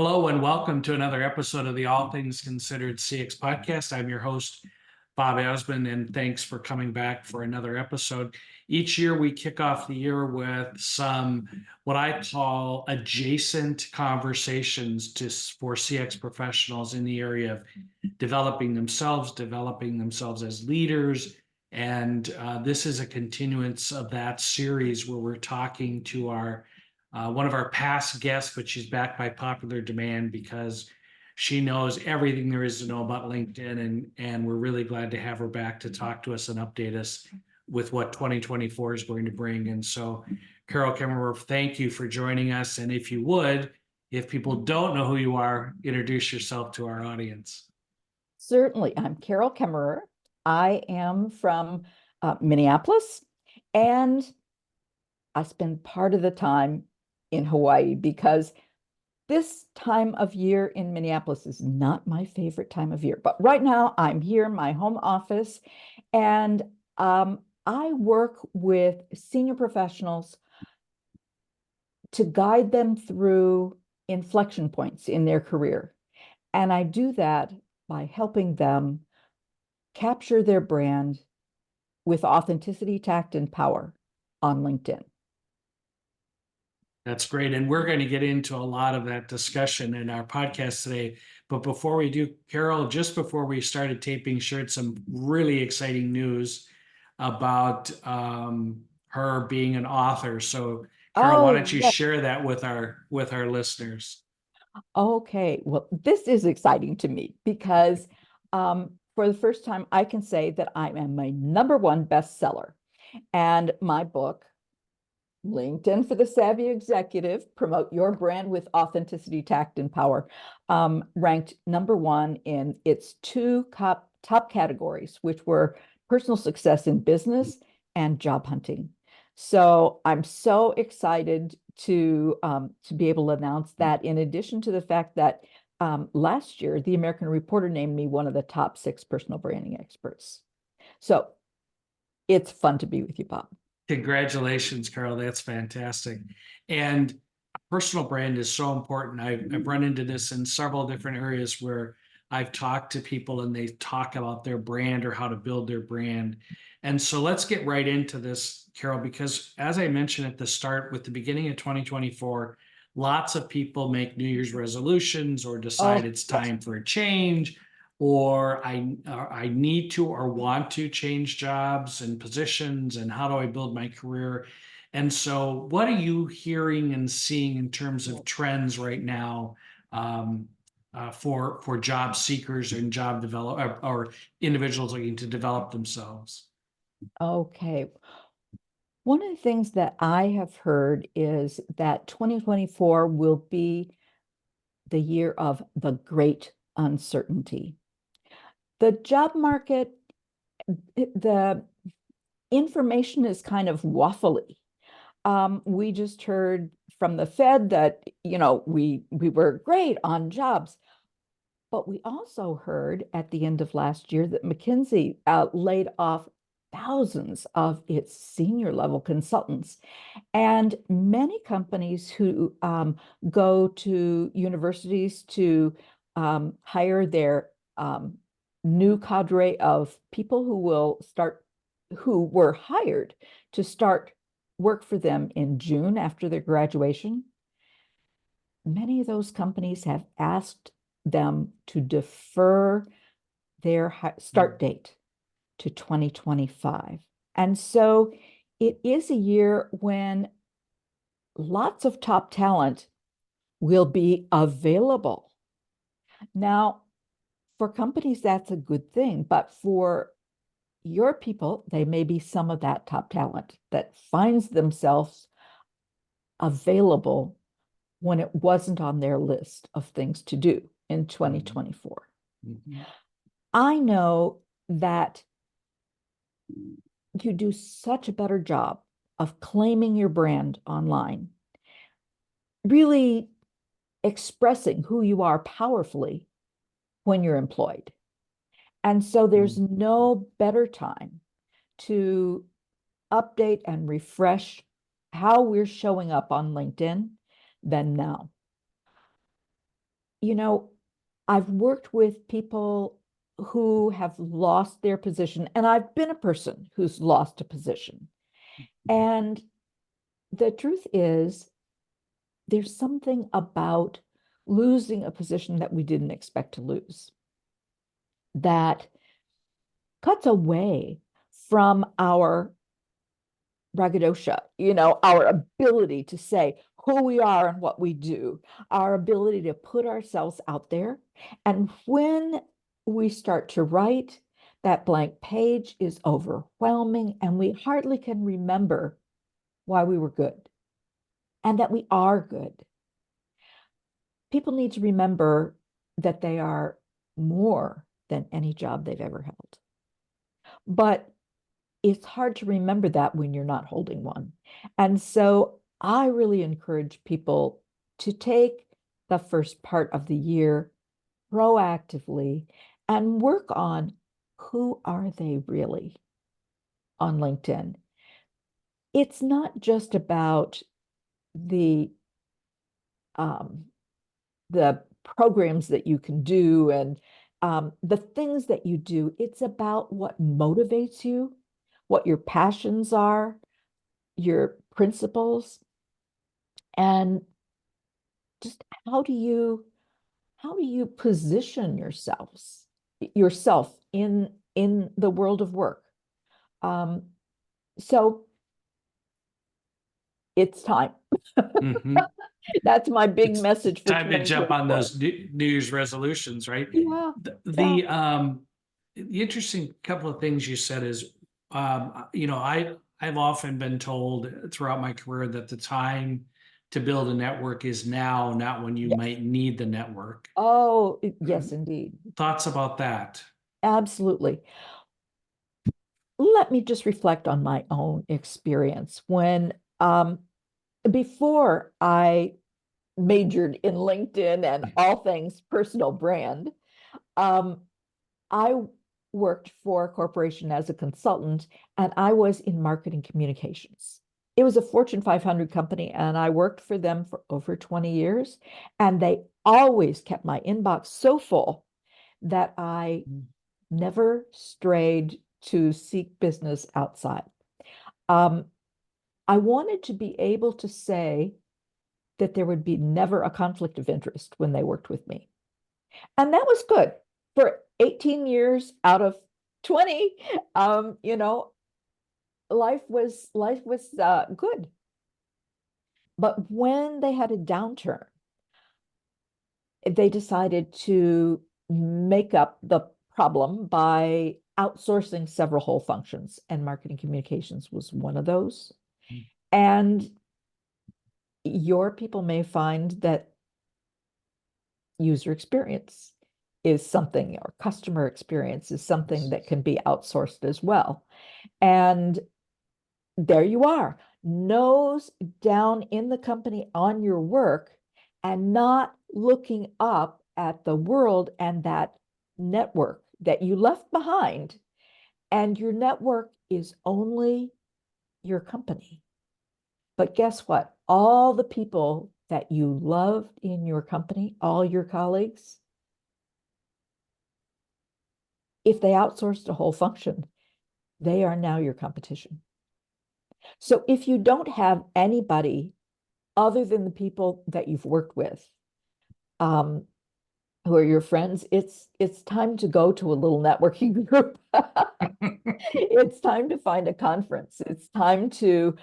Hello and welcome to another episode of the All Things Considered CX podcast. I'm your host, Bob Azman, and thanks for coming back for another episode. Each year we kick off the year with some what I call adjacent conversations for CX professionals in the area of developing themselves as leaders. And this is a continuance of that series where we're talking to our one of our past guests, but she's back by popular demand because she knows everything there is to know about LinkedIn, and we're really glad to have her back to talk to us and update us with what 2024 is going to bring. And so, Carol Kaemmerer, thank you for joining us. And if you would, if people don't know who you are, introduce yourself to our audience. Certainly. I'm Carol Kaemmerer. I am from Minneapolis, and I spend part of the time in Hawaii because this time of year in Minneapolis is not my favorite time of year. But right now, I'm here in my home office, and I work with senior professionals to guide them through inflection points in their career. And I do that by helping them capture their brand with authenticity, tact, and power on LinkedIn. That's great. And we're going to get into a lot of that discussion in our podcast today. But before we do, Carol, just before we started taping, shared some really exciting news about her being an author. So, Carol, why Oh, don't you yes. share that with our listeners? Okay. Well, this is exciting to me because for the first time, I can say that I am my number one bestseller. And my book, LinkedIn for the Savvy Executive, Promote Your Brand with Authenticity, Tact, and Power, ranked number one in its two top categories, which were personal success in business and job hunting. So I'm so excited to be able to announce that, in addition to the fact that last year, the American Reporter named me one of the top 6 personal branding experts. So it's fun to be with you, Bob. Congratulations, Carol. That's fantastic. And personal brand is so important. I've run into this in several different areas where I've talked to people and they talk about their brand or how to build their brand. And so let's get right into this, Carol, because as I mentioned at the start, with the beginning of 2024, lots of people make New Year's resolutions or decide Oh, it's yes. time for a change, or I need to or want to change jobs and positions, and how do I build my career? And so, what are you hearing and seeing in terms of trends right now for job seekers and job develop or individuals looking to develop themselves? Okay. One of the things that I have heard is that 2024 will be the year of the great uncertainty. The job market, the information is kind of waffly. We just heard from the Fed that, we were great on jobs, but we also heard at the end of last year that McKinsey laid off thousands of its senior level consultants. And many companies who go to universities to hire their new cadre of people who were hired to start work for them in June after their graduation. Many of those companies have asked them to defer their start date to 2025. And so it is a year when lots of top talent will be available. Now, for companies, that's a good thing, but for your people, they may be some of that top talent that finds themselves available when it wasn't on their list of things to do in 2024. Mm-hmm. I know that you do such a better job of claiming your brand online, really expressing who you are powerfully when you're employed. And so there's no better time to update and refresh how we're showing up on LinkedIn than now. you know, I've worked with people who have lost their position, and I've been a person who's lost a position. And the truth is, there's something about losing a position that we didn't expect to lose that cuts away from our braggadocio, our ability to say who we are and what we do, our ability to put ourselves out there. And when we start to write, that blank page is overwhelming, and we hardly can remember why we were good and that we are good. People need to remember that they are more than any job they've ever held. But it's hard to remember that when you're not holding one. And so I really encourage people to take the first part of the year proactively and work on who are they really on LinkedIn. It's not just about the um, the programs that you can do and the things that you do. It's about what motivates you, what your passions are, your principles, and just how do you position yourself in the world of work. Um, so it's time. Mhm. That's my big It's message for time to jump on 2024. those New Year's resolutions, right? Yeah, The, yeah, the interesting couple of things you said is, I've often been told throughout my career that the time to build a network is now, not when you yes. might need the network. Oh, yes, indeed. Thoughts about that? Absolutely. Let me just reflect on my own experience when before I majored in LinkedIn and all things personal brand. Um, I worked for a corporation as a consultant, and I was in marketing communications. It was a Fortune 500 company, and I worked for them for over 20 years. And they always kept my inbox so full that I never strayed to seek business outside. Um, I wanted to be able to say that there would be never a conflict of interest when they worked with me. And that was good for 18 years out of 20. Life was good. But when they had a downturn, they decided to make up the problem by outsourcing several whole functions, and marketing communications was one of those. And your people may find that user experience is something, or customer experience is something that can be outsourced as well. And there you are, nose down in the company on your work and not looking up at the world and that network that you left behind. And your network is only your company. But guess what? All the people that you loved in your company, all your colleagues, if they outsourced a whole function, they are now your competition. So if you don't have anybody other than the people that you've worked with, um, who are your friends, it's time to go to a little networking group. It's time to find a conference. It's time to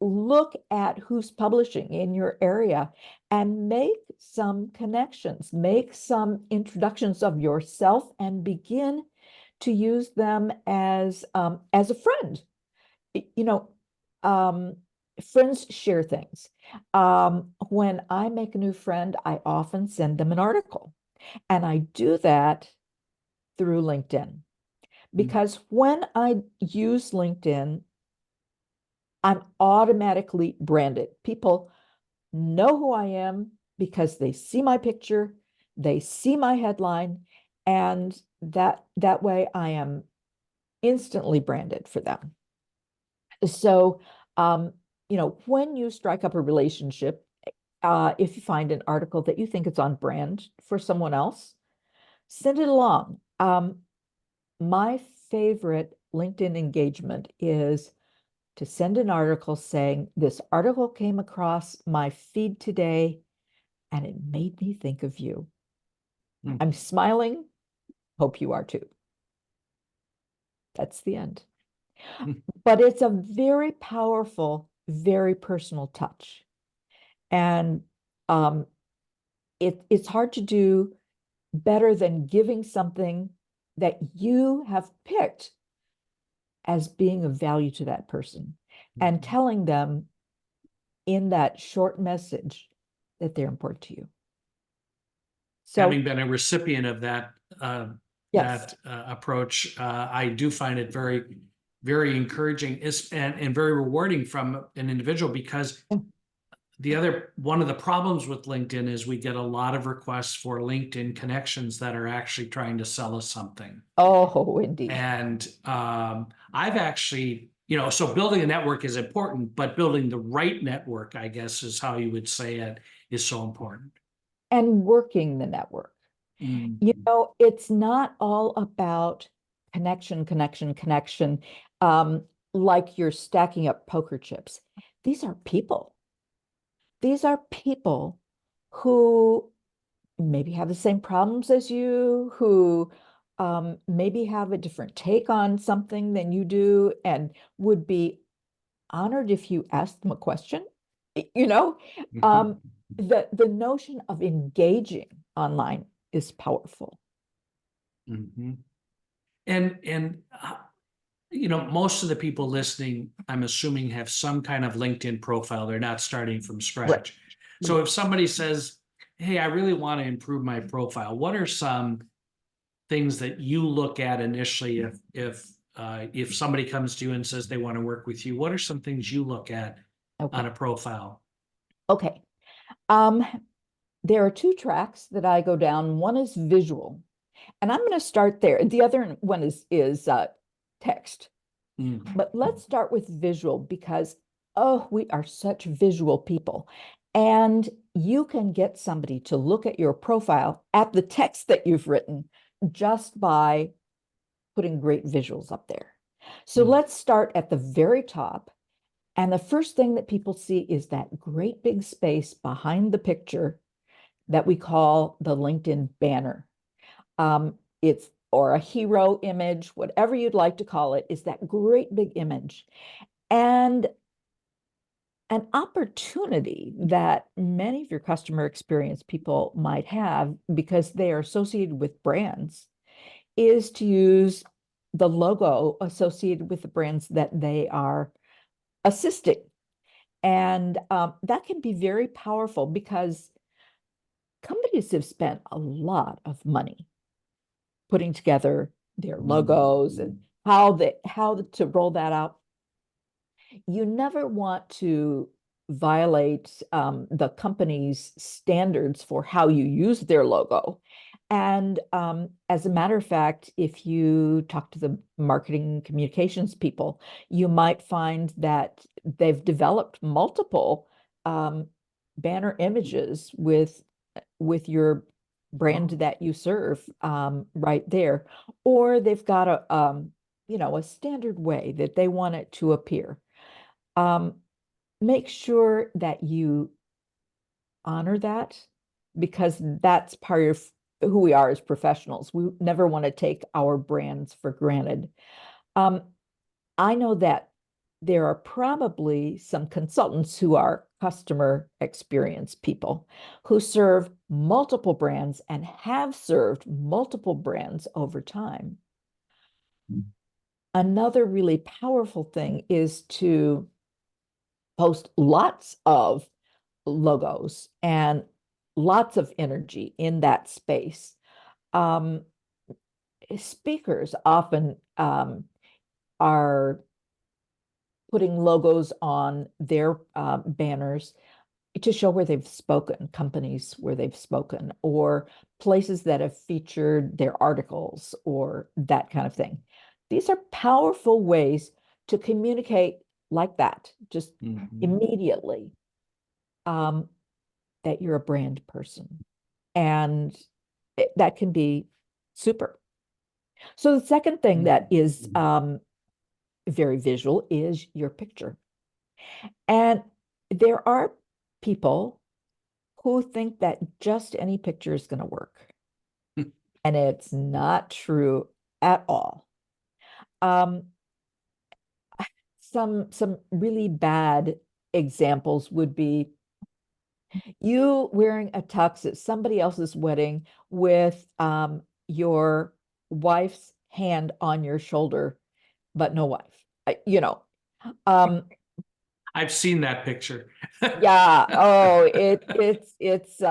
look at who's publishing in your area and make some connections, make some introductions of yourself, and begin to use them as a friend. You know, um, friends share things. When I make a new friend, I often send them an article, and I do that through LinkedIn because when I use LinkedIn, I'm automatically branded. People know who I am because they see my picture, they see my headline, and that way I am instantly branded for them. So, when you strike up a relationship, if you find an article that you think is on brand for someone else, send it along. My favorite LinkedIn engagement is to send an article saying, this article came across my feed today and it made me think of you. Mm. I'm smiling. Hope you are too. That's the end. Mm. But it's a very powerful, very personal touch. And it's hard to do better than giving something that you have picked as being of value to that person and telling them in that short message that they're important to you. Having So, been a recipient of that yes. approach, I do find it very, very encouraging and very rewarding from an individual, because Yeah. one of the problems with LinkedIn is we get a lot of requests for LinkedIn connections that are actually trying to sell us something. Oh, indeed. And I've actually, so building a network is important, but building the right network, I guess, is how you would say it, is so important. And working the network. You Mm. know, it's not all about connection, connection, connection, um, like you're stacking up poker chips. These are people. These are people who maybe have the same problems as you, who maybe have a different take on something than you do, and would be honored if you asked them a question. You know, um, the notion of engaging online is powerful. Mhm. And most of the people listening, I'm assuming, have some kind of LinkedIn profile. They're not starting from Right. scratch. So if somebody says, "Hey, I really want to improve my profile," what are some things that you look at initially if somebody comes to you and says they want to work with you? What are some things you look at on Okay. a profile? Okay. Um, there are two tracks that I go down. One is visual, and I'm going to start there. The other one is text. Mm. But let's start with visual because, oh, we are such visual people. And you can get somebody to look at your profile, at the text that you've written, just by putting great visuals up there. So Mm. let's start at the very top. And the first thing that people see is that great big space behind the picture that we call the LinkedIn banner. It's or a hero image, whatever you'd like to call it, is that great big image. And an opportunity that many of your customer experience people might have because they are associated with brands is to use the logo associated with the brands that they are assisting. And that can be very powerful because companies have spent a lot of money putting together their logos and how to roll that out. You never want to violate the company's standards for how you use their logo. And as a matter of fact, if you talk to the marketing communications people, you might find that they've developed multiple banner images with your brand Oh. that you serve right there, or they've got a standard way that they want it to appear. Um, make sure that you honor that because that's part of who we are as professionals. We never want to take our brands for granted. Um, I know that there are probably some consultants who are customer experience people who serve multiple brands and have served multiple brands over time. Another really powerful thing is to post lots of logos and lots of energy in that space. Um, speakers often are putting logos on their banners to show where they've spoken, companies where they've spoken, or places that have featured their articles or that kind of thing. These are powerful ways to communicate like that, just Mhm. immediately. Um, that you're a brand person. And that can be super. So the second thing that is very visual is your picture. And there are people who think that just any picture is going to work. And it's not true at all. Um, some really bad examples would be you wearing a tux at somebody else's wedding with your wife's hand on your shoulder, but no wife. You know, um, I've seen that picture. yeah, oh, it's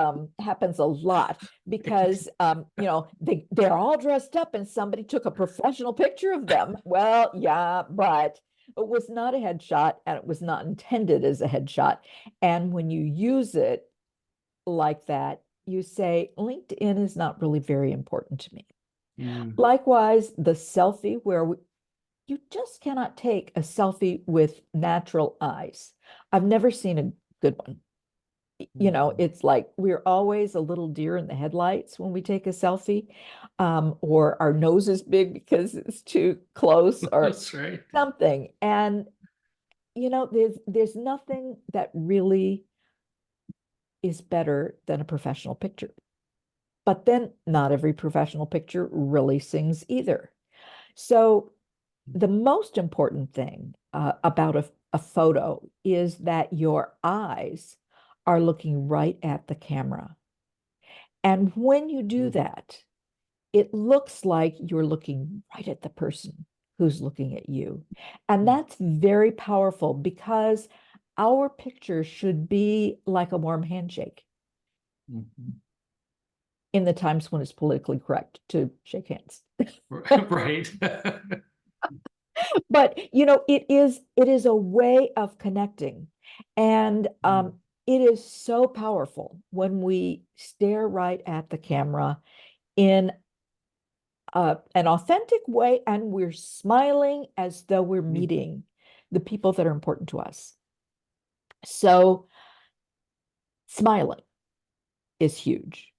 happens a lot because they're all dressed up and somebody took a professional picture of them. Well, yeah, but it was not a headshot and it was not intended as a headshot. And when you use it like that, you say LinkedIn is not really very important to me. Mm, Likewise, the selfie where you just cannot take a selfie with natural eyes. I've never seen a good one. It's like we're always a little deer in the headlights when we take a selfie, or our nose is big because it's too close or that's right. something. And there's nothing that really is better than a professional picture. But then not every professional picture really sings either. So the most important thing about a photo is that your eyes are looking right at the camera. And when you do that, it looks like you're looking right at the person who's looking at you. And that's very powerful because our picture should be like a warm handshake Mhm. in the times when it's politically correct to shake hands. Right. But it is a way of connecting. And it is so powerful when we stare right at the camera in an authentic way and we're smiling as though we're meeting the people that are important to us. So smiling is huge.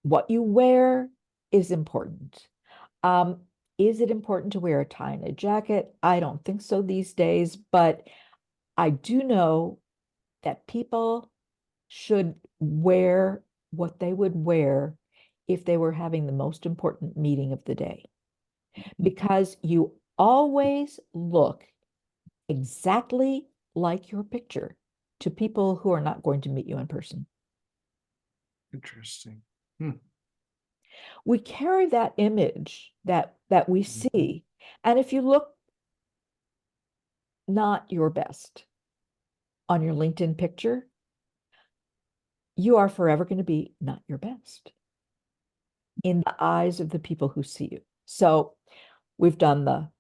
What you wear is important. Um, is it important to wear a tie and a jacket? I don't think so these days, but I do know that people should wear what they would wear if they were having the most important meeting of the day, because you always look exactly like your picture to people who are not going to meet you in person. Interesting. Hmm. We carry that image that we see, and if you look not your best on your LinkedIn picture, you are forever going to be not your best in the eyes of the people who see you. So we've done the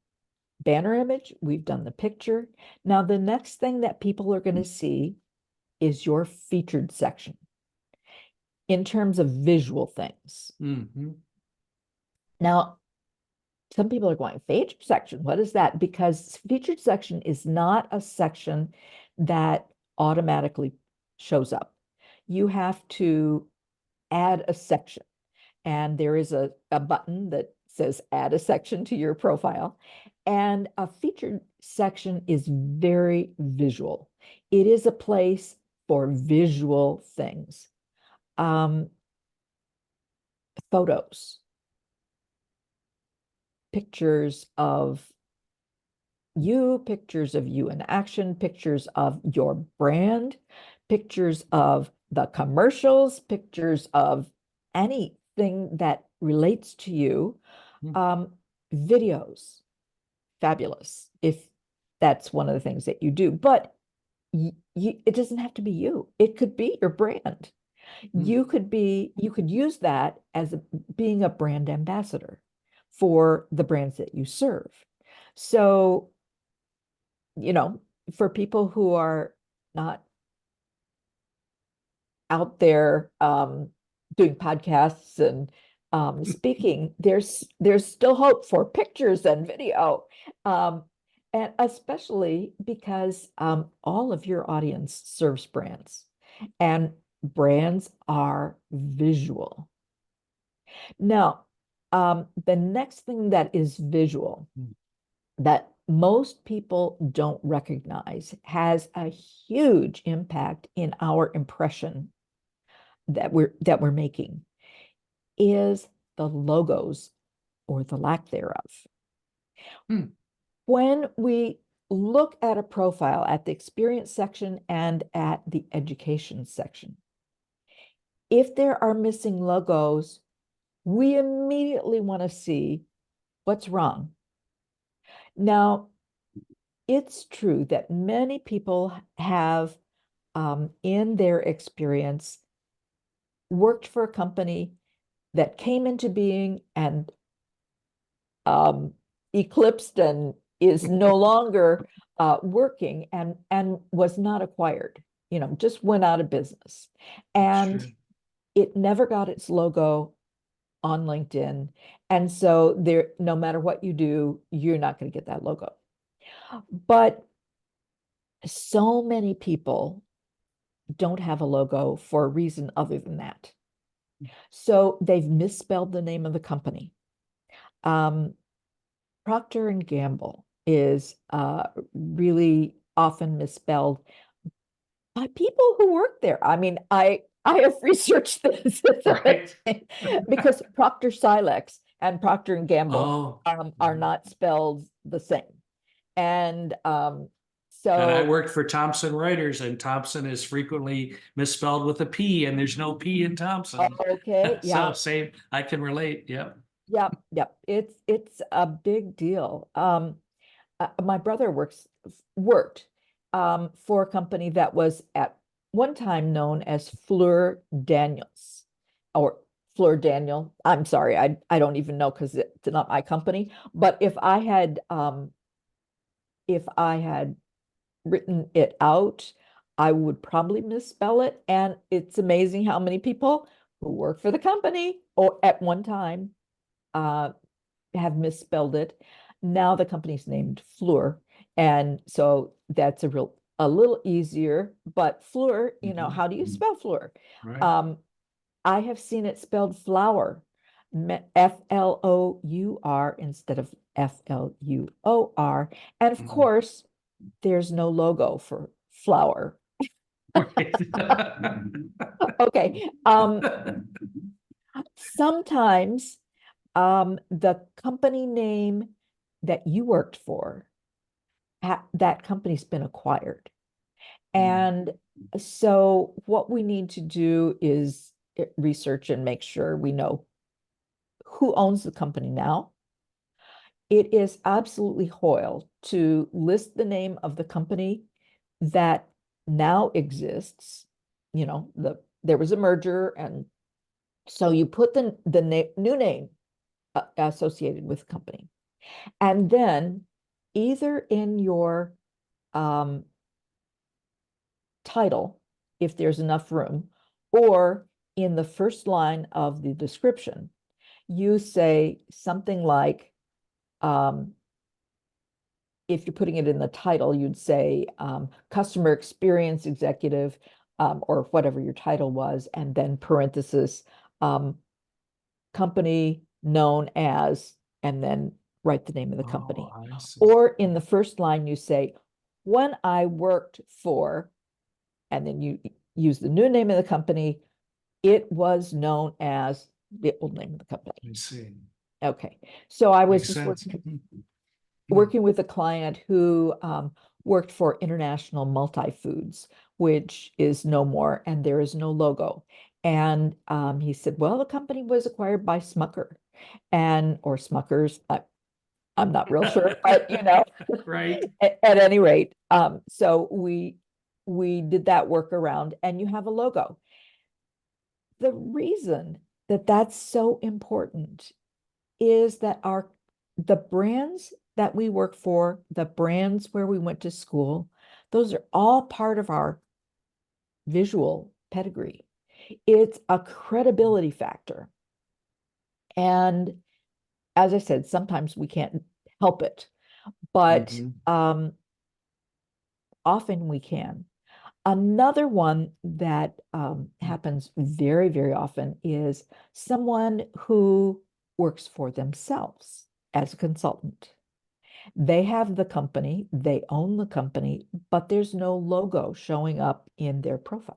banner image, we've done the picture. Now, the next thing that people are going to see is your featured section in terms of visual things. Mm-hmm. Now, some people are going, featured section, what is that? Because featured section is not a section that automatically shows up. You have to add a section. And there is a button that says add a section to your profile. And a featured section is very visual. It is a place for visual things. Um, Photos, pictures of pictures of you in action, pictures of your brand, pictures of the commercials, pictures of anything that relates to you, videos, fabulous if that's one of the things that you do. But it doesn't have to be you. It could be your brand. You could use that as being a brand ambassador for the brands that you serve. So, for people who are not out there doing podcasts and speaking, there's still hope for pictures and video, and especially because all of your audience serves brands, and brands are visual. Now, the next thing that is visual Mm. that most people don't recognize has a huge impact in our impression that we're making is the logos or the lack thereof. Hmm. When we look at a profile at the experience section and at the education section, if there are missing logos, we immediately want to see what's wrong. Now, it's true that many people have, in their experience, worked for a company that came into being and eclipsed and is no longer working and was not acquired, just went out of business. That's And true. it never got its logo on LinkedIn. And so there, no matter what you do, you're not going to get that logo. But so many people don't have a logo for a reason other than that. So they've misspelled the name of the company. Um, Procter and Gamble is really often misspelled by people who work there. I mean, I have researched this Right. because Procter Silex and Procter and Gamble Oh. are not spelled the same. And And I so, worked for Thomson Reuters, and Thompson is frequently misspelled with a P, and there's no P in Thompson. okay, So yeah, same, I can relate. Yep. yep, yep. It's a big deal. My brother worked for a company that was at one time known as Fleur Daniels or Fleur Daniel. I'm sorry, I don't even know because it's not my company. But if I had written it out, I would probably misspell it. And it's amazing how many people who work for the company or at one time uh, have misspelled it. Now the company's named Fleur. And so that's a little easier, but Fleur, Mhm. how do you spell Fleur? Right. Um, I have seen it spelled flour, Fleur instead of Flur. And of Mhm. course, there's no logo for flour. Right. Okay. Sometimes the company name that you worked for, that company's been acquired. And so what we need to do is research and make sure we know who owns the company now. It is absolutely Hoyle to list the name of the company that now exists. There was a merger, and so you put the new name associated with the company. And then either in your um, title, if there's enough room, or in the first line of the description, you say something like, um, if you're putting it in the title, you'd say customer experience executive, or whatever your title was, and then parenthesis, um, company known as, and then write the name of the Oh, company. I see. Or in the first line, you say, when I worked for, and then you use the new name of the company, it was known as the old name of the company. I see. Okay. So I was Makes just sense. working with a client who worked for International Multi-Foods, which is no more, and there is no logo. And he said, well, the company was acquired by Smucker or Smuckers. I'm not real sure, but Right. at any rate, so we did that workaround, and you have a logo. The reason that that's so important is that the brands that we work for, the brands where we went to school, those are all part of our visual pedigree. It's a credibility factor. And as I said, sometimes we can't help it, but Mhm. often we can. Another one that happens very, very often is someone who works for themselves as a consultant. They have the company, they own the company, but there's no logo showing up in their profile.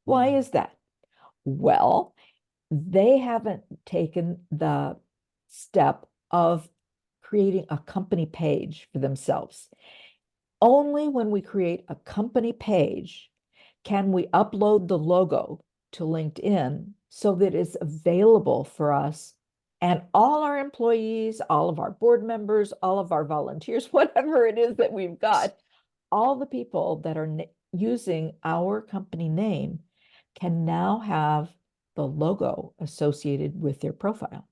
Why is that? Well, they haven't taken the step of creating a company page for themselves. Only when we create a company page can we upload the logo to LinkedIn so that it's available for us and all our employees, all of our board members, all of our volunteers, whatever it is that we've got, all the people that are using our company name can now have the logo associated with their profile.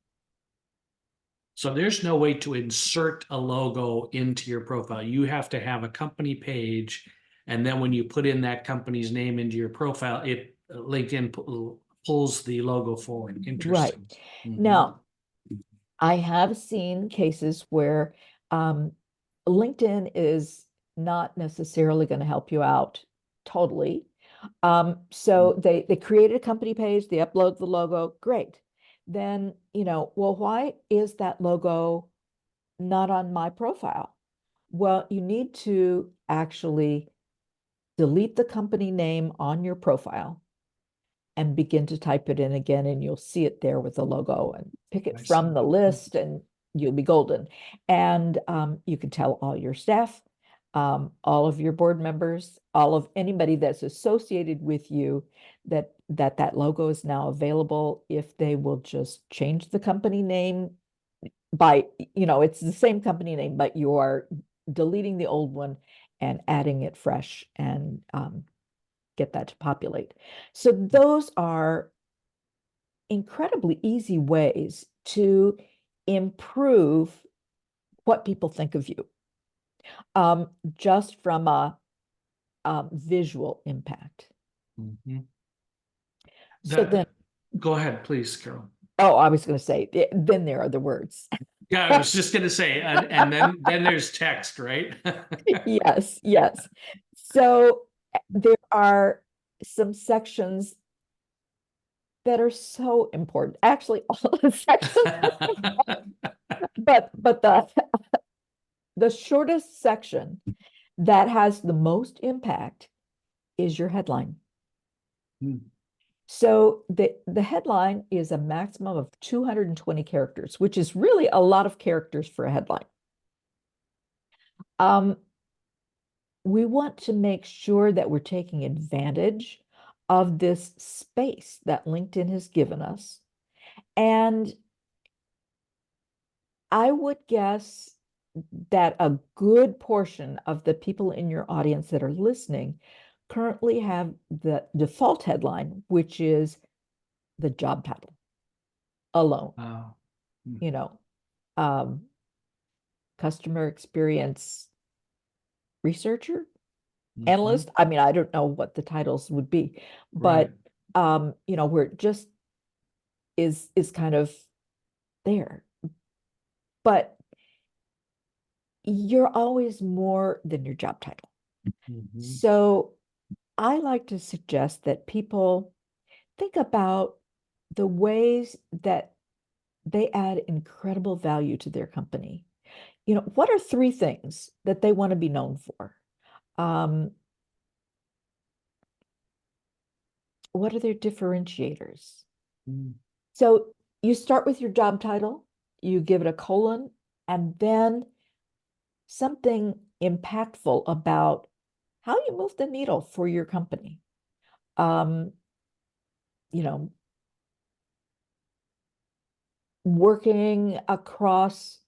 So there's no way to insert a logo into your profile. You have to have a company page. And then when you put in that company's name into your profile, LinkedIn pulls the logo forward. Interesting. Right. Now, I have seen cases where LinkedIn is not necessarily going to help you out totally. So they created a company page, they upload the logo, great. Then, well, why is that logo not on my profile? Well, you need to actually delete the company name on your profile and begin to type it in again, and you'll see it there with the logo, and pick it from the list and you'll be golden. And you can tell all your staff, all of your board members, all of anybody that's associated with you that logo is now available if they will just change the company name by, it's the same company name, but you are deleting the old one and adding it fresh and get that to populate. So those are incredibly easy ways to improve what people think of you, just from a visual impact. So then, go ahead, please, Carol. oh, I was going to say, then there are the words. Yeah, I was just going to say, and then there's text, right? Yes, yes. So there are some sections that are so important. Actually, all the sections, but the shortest section that has the most impact is your headline. So the headline is a maximum of 220 characters, which is really a lot of characters for a headline. We want to make sure that we're taking advantage of this space that LinkedIn has given us. And I would guess that a good portion of the people in your audience that are listening currently have the default headline, which is the job title alone. Customer experience researcher, analyst. I mean, I don't know what the titles would be, but where it just is kind of there. But you're always more than your job title. So I like to suggest that people think about the ways that they add incredible value to their company. What are 3 things that they want to be known for? What are their differentiators? So you start with your job title, you give it a colon, and then something impactful about how you move the needle for your company. Working across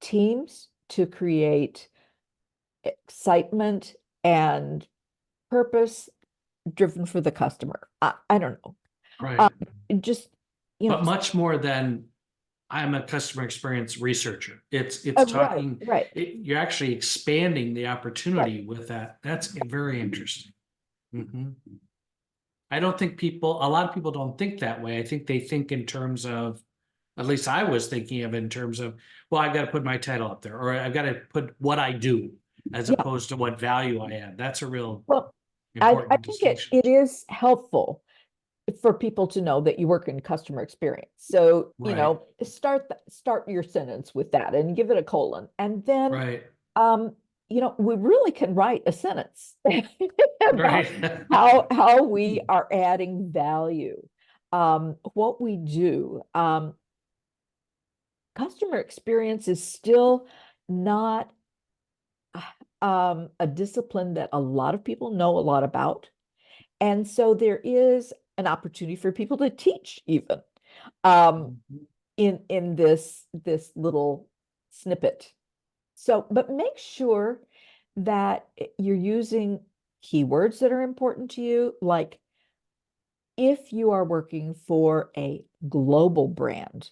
teams to create excitement and purpose driven for the customer. I don't know. Right. Just, but much more than I'm a customer experience researcher. It's talking, right. You're actually expanding the opportunity with that. That's very interesting. I don't think a lot of people don't think that way. I think they think in terms of, at least I was thinking of in terms of, well, I've got to put my title up there, or I've got to put what I do. as Yeah. opposed to what value I add. That's a real Well, I important think it, distinction. it is helpful for people to know that you work in customer experience. So, Right, start your sentence with that and give it a colon. And then, right, um, we really can write a sentence about right. how we are adding value. What we do. Customer experience is still not a discipline that a lot of people know a lot about. And so there is an opportunity for people to teach even um, Mhm. in this little snippet. So, but make sure that you're using keywords that are important to you. Like if you are working for a global brand,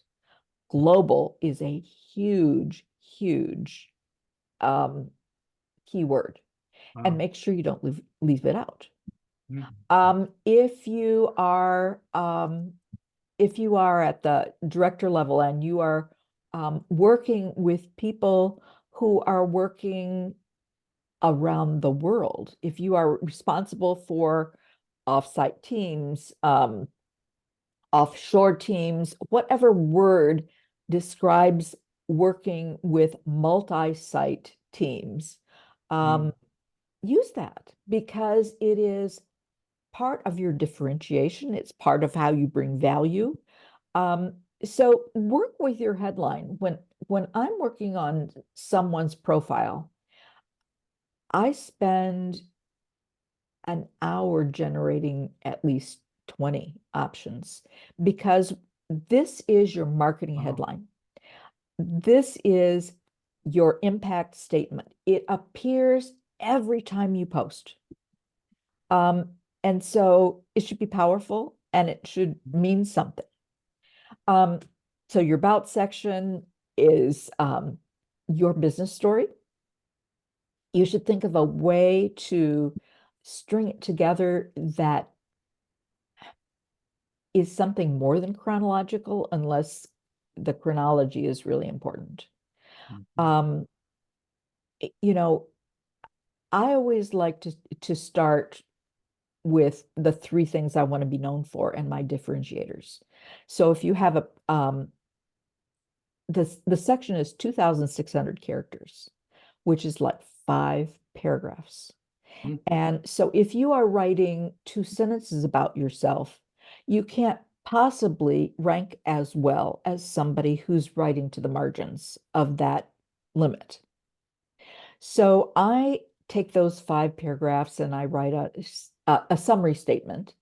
global is a huge, huge um, keyword, and Wow. make sure you don't leave it out. Mhm. If you are at the director level and you are working with people who are working around the world, if you are responsible for offsite teams, offshore teams, whatever word describes working with multi-site teams, Mhm. um, use that because it is part of your differentiation. It's part of how you bring value. Um, so work with your headline. When I'm working on someone's profile, I spend an hour generating at least 20 options because this is your marketing Wow. headline. This is your impact statement. It appears every time you post. And so it should be powerful and it should mean something. Um, so your about section is your business story. You should think of a way to string it together that is something more than chronological, unless the chronology is really important. Mhm. Um, you know, I always like to start with the three things I want to be known for and my differentiators. So if you have the section is 2,600 characters, which is like 5 paragraphs. Mhm. And so if you are writing 2 sentences about yourself, you can't possibly rank as well as somebody who's writing to the margins of that limit. So I take those 5 paragraphs and I write a summary statement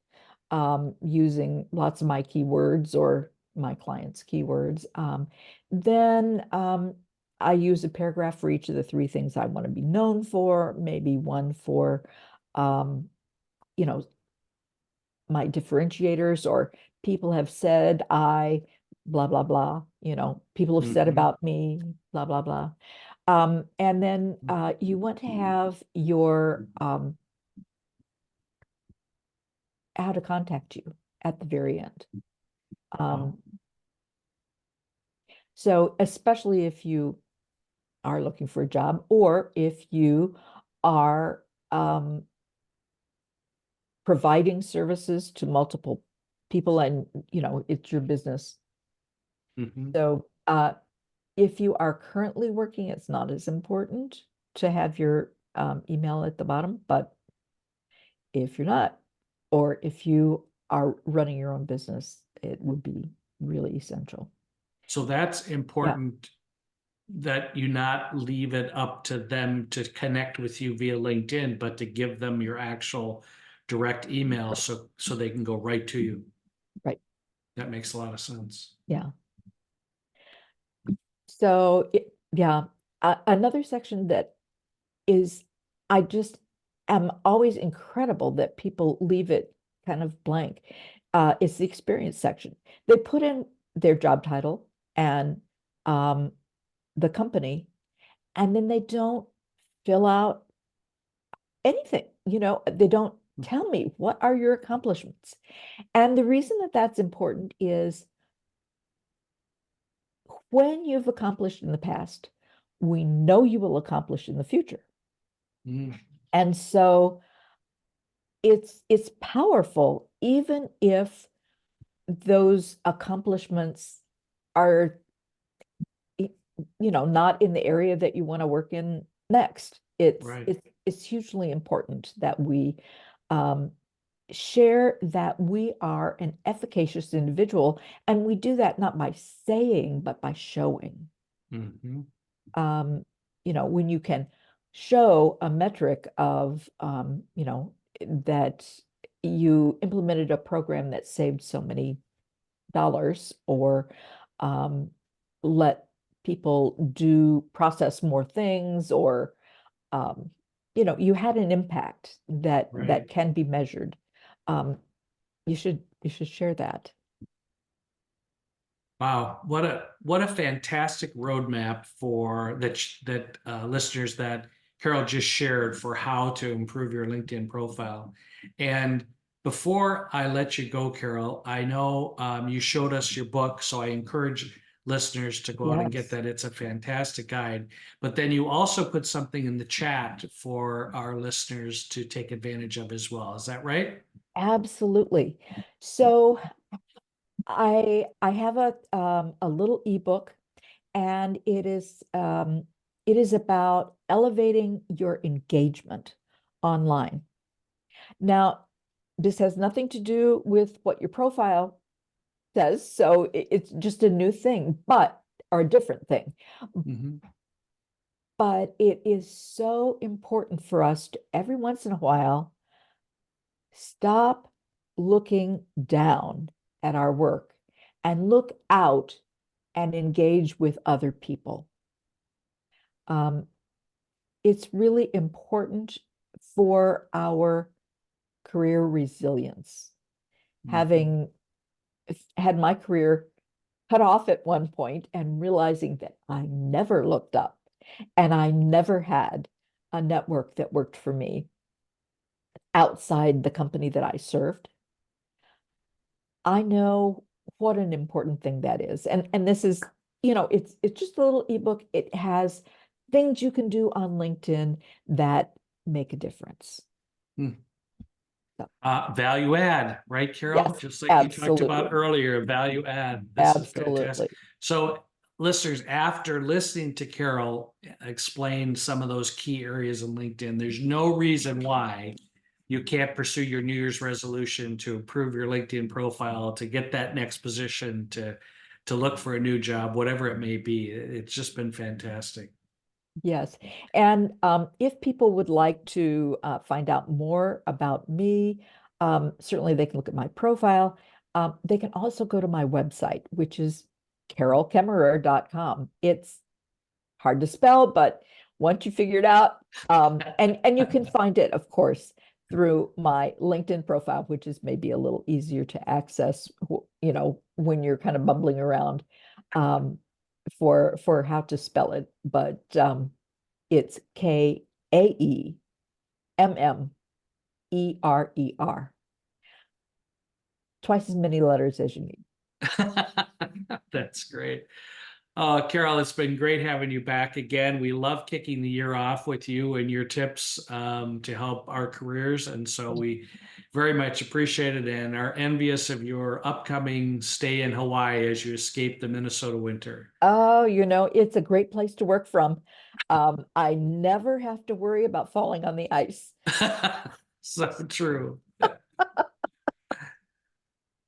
using lots of my keywords or my clients' keywords. Then I use a paragraph for each of the three things I want to be known for, maybe one for, um, you know, my differentiators, or people have said I, blah, blah, blah, people have said Mhm. about me, blah, blah, blah. And then you want to have your how to contact you at the very end. Wow. Um, So especially if you are looking for a job or if you are providing services to multiple people and it's your business. Mhm. So if you are currently working, it's not as important to have your email at the bottom, but if you're not, or if you are running your own business, it would be really essential. So that's Yeah, important that you not leave it up to them to connect with you via LinkedIn, but to give them your actual direct email right, so they can go right to you. right. That makes a lot of sense. Yeah. So yeah, another section that is, I just am always incredible that people leave it kind of blank. It's the experience section. They put in their job title and um, the company, and then they don't fill out anything. They don't tell me what are your accomplishments. And the reason that that's important is when you've accomplished in the past, we know you will accomplish in the future. Mm, And so it's powerful, even if those accomplishments are, not in the area that you want to work in next. It's right. it's it's hugely important that we um, share that we are an efficacious individual, and we do that not by saying, but by showing. Mhm. Um, when you can show a metric of, that you implemented a program that saved so many dollars, or um, let people do process more things, or you had an impact that Right. can be measured. um, you should share that. Wow, what a fantastic roadmap for that listeners that Carol just shared for how to improve your LinkedIn profile. And before I let you go, Carol, I know you showed us your book, so I encourage listeners to go out and get Yes, that. It's a fantastic guide. But then you also put something in the chat for our listeners to take advantage of as well. Is that right? absolutely. So I have a little ebook, and it is about elevating your engagement online. Now, this has nothing to do with what your profile says, so it's just a new thing, but or a different thing. Mhm. But it is so important for us to every once in a while stop looking down at our work and look out and engage with other people. Um, it's really important for our career resilience. Mhm. Having had my career cut off at one point and realizing that I never looked up and I never had a network that worked for me outside the company that I served, I know what an important thing that is. And this is, it's just a little ebook. It has things you can do on LinkedIn that make a difference. Mm. So, Value add, right, Carol? yes, Just like you talked about absolutely. earlier, value add. This is fantastic. Absolutely. So, listeners, after listening to Carol explain some of those key areas in LinkedIn, there's no reason why you can't pursue your New Year's resolution to improve your LinkedIn profile, to get that next position, to look for a new job, whatever it may be. It's just been fantastic. Yes. And if people would like to find out more about me, certainly they can look at my profile. They can also go to my website, which is carolkemmerer.com. It's hard to spell, but once you figure it out, and you can find it, of course, through my LinkedIn profile, which is maybe a little easier to access, when you're kind of bumbling around for how to spell it. But it's Kaemmerer, twice as many letters as you need. That's great. Carol, it's been great having you back again. We love kicking the year off with you and your tips to help our careers. And so we very much appreciate it and are envious of your upcoming stay in Hawaii as you escape the Minnesota winter. Oh, it's a great place to work from. I never have to worry about falling on the ice. So true.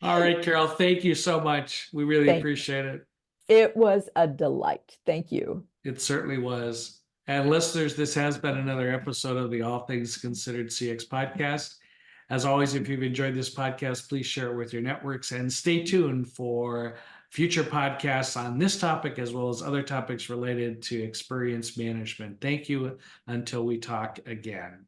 All right, Carol, thank you so much. We really Thank appreciate it. It was a delight. Thank you. It certainly was. And listeners, this has been another episode of the All Things Considered CX podcast. As always, if you've enjoyed this podcast, please share it with your networks and stay tuned for future podcasts on this topic as well as other topics related to experience management. Thank you until we talk again.